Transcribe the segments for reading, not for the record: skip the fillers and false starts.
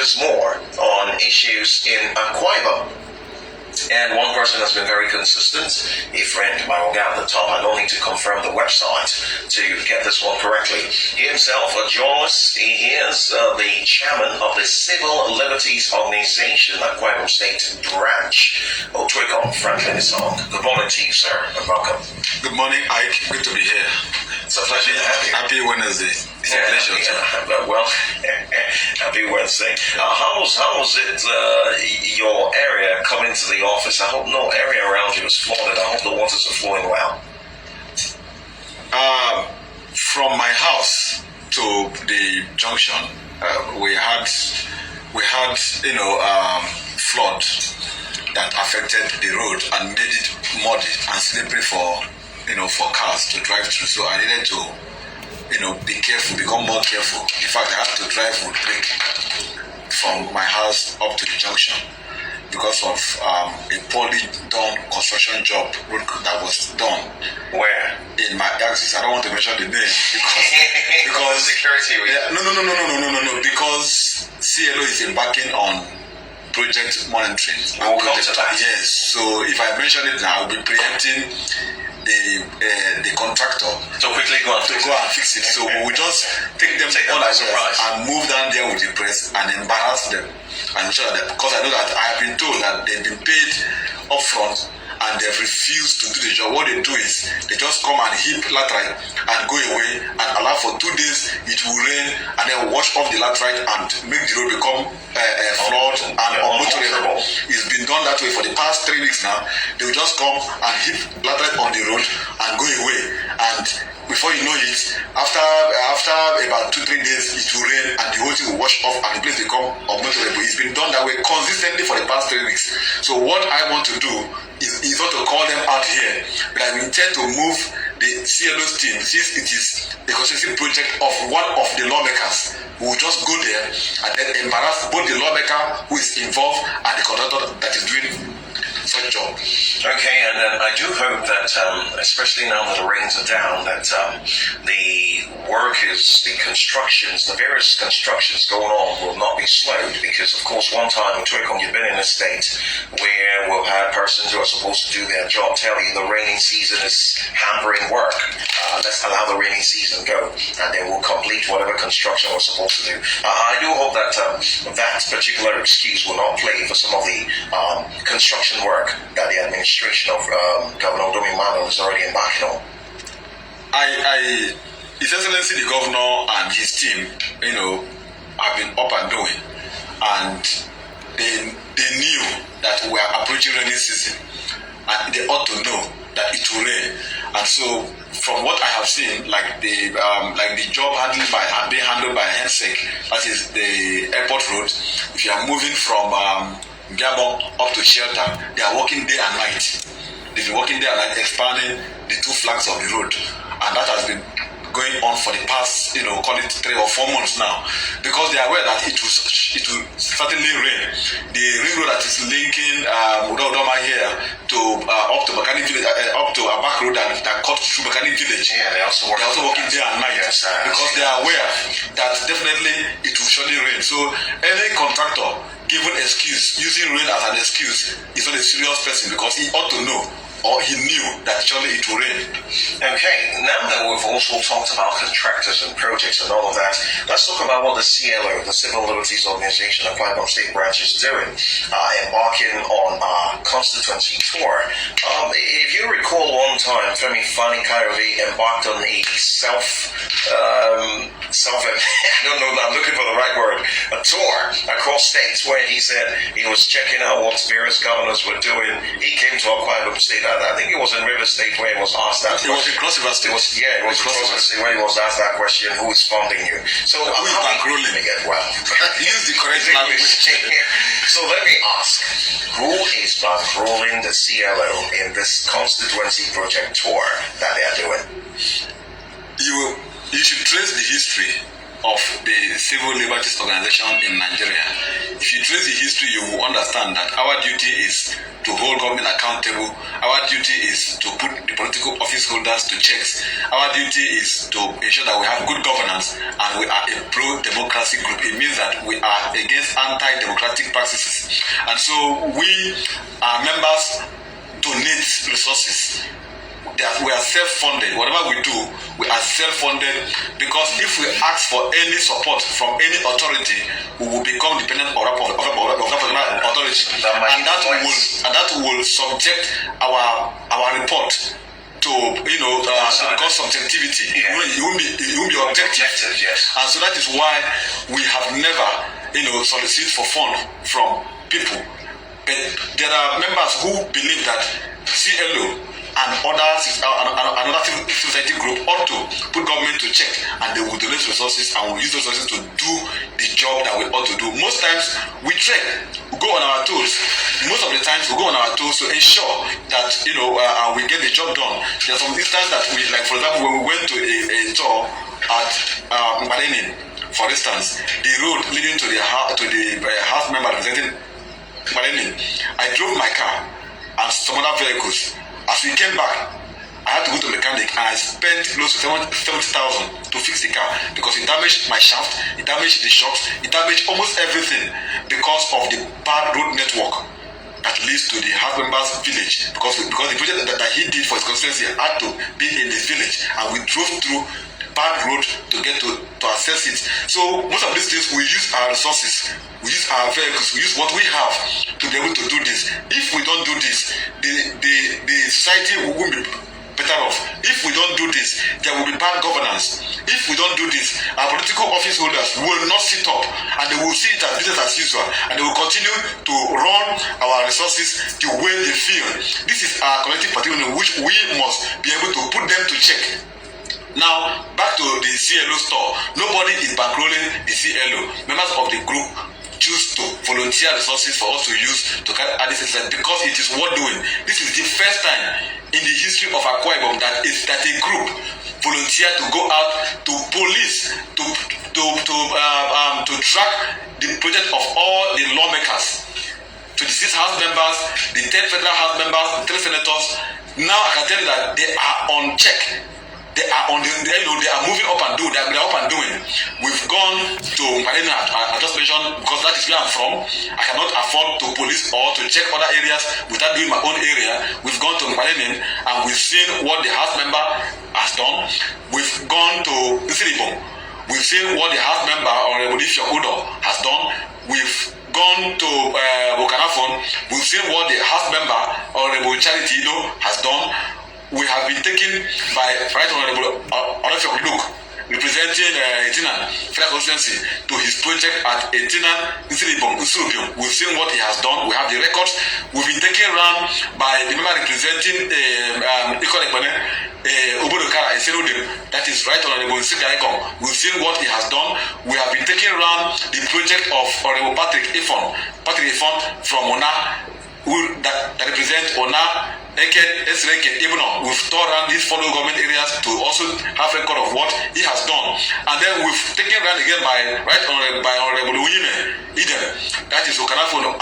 focus more on issues in Akwa Ibom. And one person has been very consistent, a friend, my own guy at the top. I don't need to confirm the website to get this one correctly. He himself, a journalist, he is the chairman of the Civil Liberties Organization at Akwa Ibom State Branch. Otwekon Franklin Isong. Good morning to you, sir, and welcome. Good morning, Ike. Good to be here. It's a pleasure to have you. Happy Wednesday. It's a pleasure. Well, happy Wednesday. How was it, your area coming to the office? I hope no area around you is flooded. I hope the waters are flowing well. From my house to the junction, we had flood that affected the road and made it muddy and slippery for cars to drive through. So I needed to be careful, become more careful. In fact, I had to drive with brake from my house up to the junction because of a poorly done construction job that was done. Where? In my axis. I don't want to mention the name because security. No. Because CLO is embarking on project monitoring. We'll come to that. Yes. So if I mention it now, I'll be preempting the contractor to quickly go and fix it. So we will just take them on as surprise and move down there with the press and embarrass them and show them, because I know that I have been told that they've been paid upfront and they've refused to do the job. What they do is they just come and heap laterite and go away and allow for 2 days it will rain and then wash off the laterite and make the road become flood and unmotorable. It's been done that way for the past 3 weeks now. They will just come and heap laterite on the road and go away, and before you know it, after about 2-3 days, it will rain and the whole thing will wash off and the place will become unmotorable. It's been done that way consistently for the past 3 weeks. So what I want to do is not to call them out here, but I intend to move the CLO's team, since it is a constituency project of one of the lawmakers. We will just go there and then embarrass both the lawmaker who is involved and the contractor that is doing such job. Okay, and then I do hope that, especially now that the rains are down, that the workers, the various constructions going on will not be slowed, because of course one time, Twicom, you've been in a state where we've had persons who are supposed to do their job tell you the rainy season is hampering work. Let's allow the rainy season go, and then we'll complete whatever construction we're supposed to do. I do hope that that particular excuse will not play for some of the construction work that the administration of Governor Domi Mano is already embarking on. His Excellency the Governor and his team, have been up and doing, and they knew that we are approaching rainy season, and they ought to know that it will rain. And so, from what I have seen, like the job being handled by HENSEC, that is the airport road. If you are moving from Gabon up to shelter, they are working day and night. They've been working day and night, expanding the 2 flanks of the road, and that has been going on for the past, call it 3 or 4 months now, because they are aware that it will certainly rain. The ring road that is linking Udodoma here to up to Mechanic Village, up to a back road that cuts through Mechanic Village. Yeah, they're also working day and night, because they are aware that definitely it will surely rain. So any contractor given excuse, using rain as an excuse, is not a serious person, because he ought to know, or he knew, that surely it will rain. Okay, now that we've also talked about contractors and projects and all of that, let's talk about what the CLO, the Civil Liberties Organization of Akwa Ibom State Branch, is doing, embarking on a constituency tour. If you recall, one time, Femi Fani Coyote embarked on a I don't know, I'm looking for the right word, a tour across states where he said he was checking out what various governors were doing. He came to Akwa Ibom State. I think it was in River State where he was asked that. It was in Cross River State. It was Cross River State where he was asked that question: who is funding you? So who is bankrolling? Well, use the correct language. So let me ask: who is bankrolling the CLO in this constituency project tour that they are doing? You should trace the history of the civil liberties organization in Nigeria. If you trace the history, you will understand that our duty is to hold government accountable. Our duty is to put the political office holders to checks. Our duty is to ensure that we have good governance, and we are a pro-democracy group. It means that we are against anti-democratic practices. And so our members donate resources. We are self-funded. Whatever we do, we are self-funded, because if we ask for any support from any authority, we will become dependent on that authority, and that will subject our report to because subjectivity. It won't be objective. Yes. And so that is why we have never solicited for fund from people. But there are members who believe that CLO and another civil society group ought to put government to check, and they will donate resources and will use those resources to do the job that we ought to do. Most times we trek, we go on our toes. Most of the times we go on our toes to ensure that we get the job done. There are some instances that we, like for example, when we went to a tour at Mbadenin, for instance, the road leading to the house member representing Mbadenin, I drove my car and some other vehicles. As we came back, I had to go to a mechanic, and I spent close to 70,000 to fix the car, because it damaged my shaft, it damaged the shocks, it damaged almost everything because of the bad road network that leads to the house members' village. Because the project that he did for his constituency had to be in his village, and we drove through bad road to get to access it. So most of these things, we use our resources, we use our vehicles, we use what we have to be able to do this. If we don't do this, the society won't be better off. If we don't do this, there will be bad governance. If we don't do this, our political office holders will not sit up, and they will see it as business as usual, and they will continue to run our resources the way they feel. This is our collective patrimony, which we must be able to put them to check. Now, back to the CLO store. Nobody is bankrolling the CLO. Members of the group choose to volunteer resources for us to use to carry out this exercise because it is worth doing. This is the first time in the history of Akwa Ibom that a group volunteer to go out to police, to track the project of all the lawmakers, to the 6 House members, the 10 federal House members, the 3 senators. Now I can tell you that they are on check. They are on they are moving up and doing. They are up and doing. We've gone to Marina, I just mentioned, because that is where I'm from. I cannot afford to police or to check other areas without doing my own area. We've gone to Marina and we've seen what the House member has done. We've gone to Nsiribom. We've seen what the House member, Honorable Udo, has done. We've gone to Bokanafon. We've seen what the House member, Honorable Charity has done. We have been taken by Right Honorable Luke, representing Etinan Federal Constituency, to his project at Etinan Nsiribom. We've seen what he has done. We have the records. We've been taken around by the member representing Obodokara Eserodim, that is Right Honorable Sikaikom. We've seen what he has done. We have been taken around the project of Honorable Patrick Ifon from Ona, that represent Ona. We've toured around these 4 government areas to also have a record of what he has done. And then we've taken around again by Honorable Uyime Idem, that is Okanafon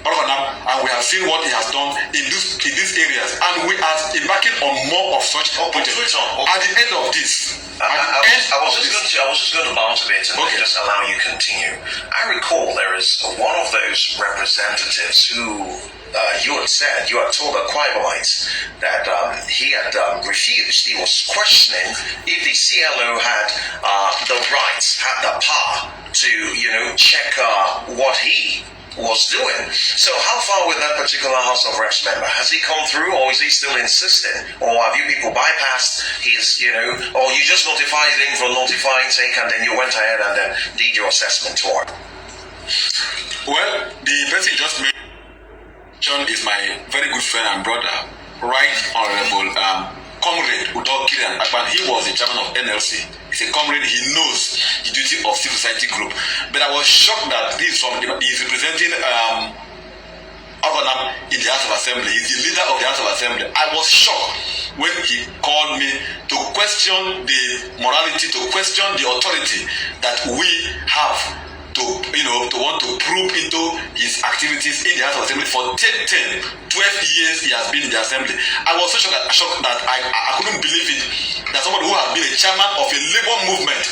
and we have seen what he has done in these areas. And we are embarking on more of such projects. At the end of this, I was just going to bounce a bit and just allow you to continue. I recall there is one of those representatives who you had told the Akwa Ibomites that he had refused. He was questioning if the CLO had the rights, had the power to check what he was doing. So how far with that particular House of Reps member? Has he come through, or is he still insisting? Or have you people bypassed his, or you just notified him for notifying sake, and then you went ahead and then did your assessment toward? Well, the person just mentioned is my very good friend and brother, Right Honorable Comrade Udo Kirian Akpan. He was the chairman of NLC. He's a comrade. He knows the duty of civil society group. But I was shocked that he's representing Organam in the House of Assembly. He's the leader of the House of Assembly. I was shocked when he called me to question the morality, to question the authority that we have to want to probe into his activities in the House of Assembly. For 12 years he has been in the Assembly. I was so shocked that I couldn't believe it, that somebody who has been a chairman of a labor movement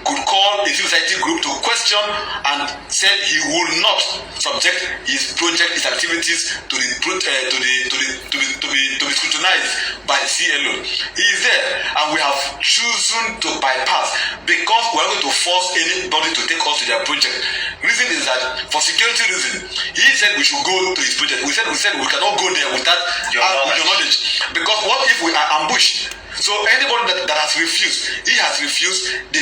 could call a civil society group to question and said he will not subject his project, his activities to be scrutinized by CLO. He is there, and we have chosen to bypass because we are going to force anybody to take us to their project. Reason is that for security reason, he said we should go to his project. We said we cannot go there without your knowledge. Because what if we are ambushed? So anybody that has refused, he has refused. The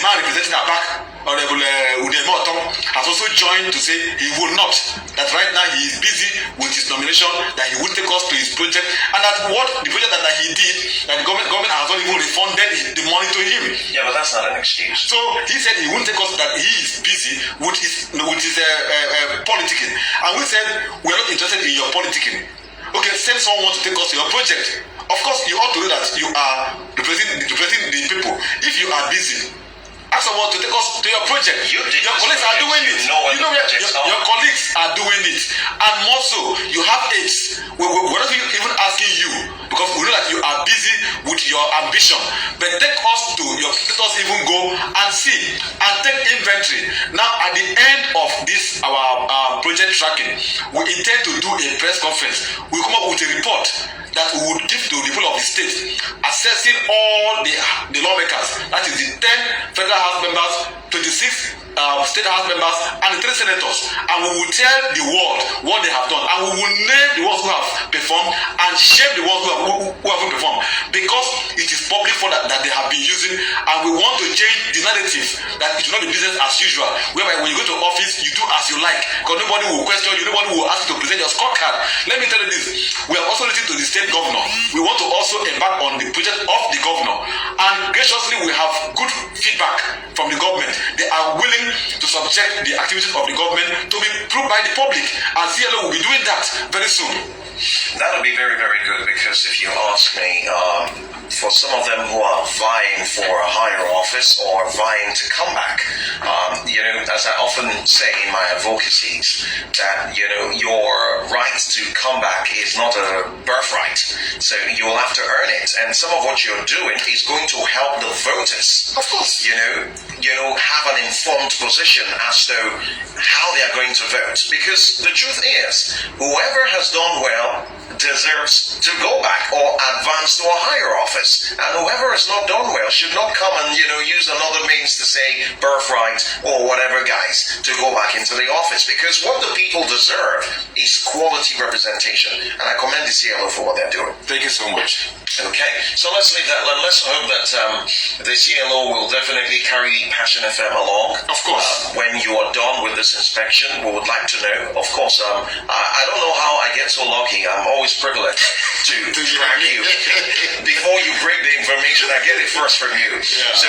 man representing our back, Honorable Udemoton, has also joined to say he will not. That right now he is busy with his nomination, that he will take us to his project, and that what the project that he did, that the government has not even refunded the money to him. Yeah, but that's not an excuse. So he said he won't take us, that he is busy with his politicking, and we said we are not interested in your politicking. Okay, send someone to take us to your project. Of course, you ought to know that you are representing the people. If you are busy, ask someone to take us to your project. Your colleagues are doing it. Your colleagues are doing it. And more so, you have aides. We're not even asking you, because we know that you are busy with your ambition. But let us even go and see and take inventory. Now, at the end of this our project tracking, we intend to do a press conference. We come up with a report that we would give to the people of the state, assessing all the lawmakers, that is the 10 federal house members, 26 state house members, and the 3 senators, and we will tell the world what they have done, and we will name the ones who have performed and shame the ones who haven't performed, because it is public for that they have been using, and we want to change the narrative that it should not be business as usual, whereby when you go to office you do as you like, because nobody will question you, nobody will ask you to present your scorecard. Let me tell you this, we have also written to the state governor. We want to also embark on the project of the governor, and graciously we have good feedback from the government. They are willing to subject the activities of the government to be proved by the public, and CLO will be doing that very soon. That would be very, very good, because if you ask me, for some of them who are vying for a higher office or vying to come back, as I often say in my advocacies, that your right to come back is not a birthright, so you will have to earn it. And some of what you're doing is going to help the voters, of course, have an informed position as to how they are going to vote. Because the truth is, whoever has done well deserves to go back or advance to a higher office, and whoever has not done well should not come and use another means to say birthright or whatever guys to go back into the office, because what the people deserve is quality representation, and I commend the CLO for what they're doing. Thank you so much. Okay, so let's leave that. Let's hope that the CLO will definitely carry Passion FM along. Of course. When you are done with this inspection, we would like to know. Of course, I don't know how I get so lucky. I'm always privileged to track you. Before you break the information, I get it first from you. Yeah. So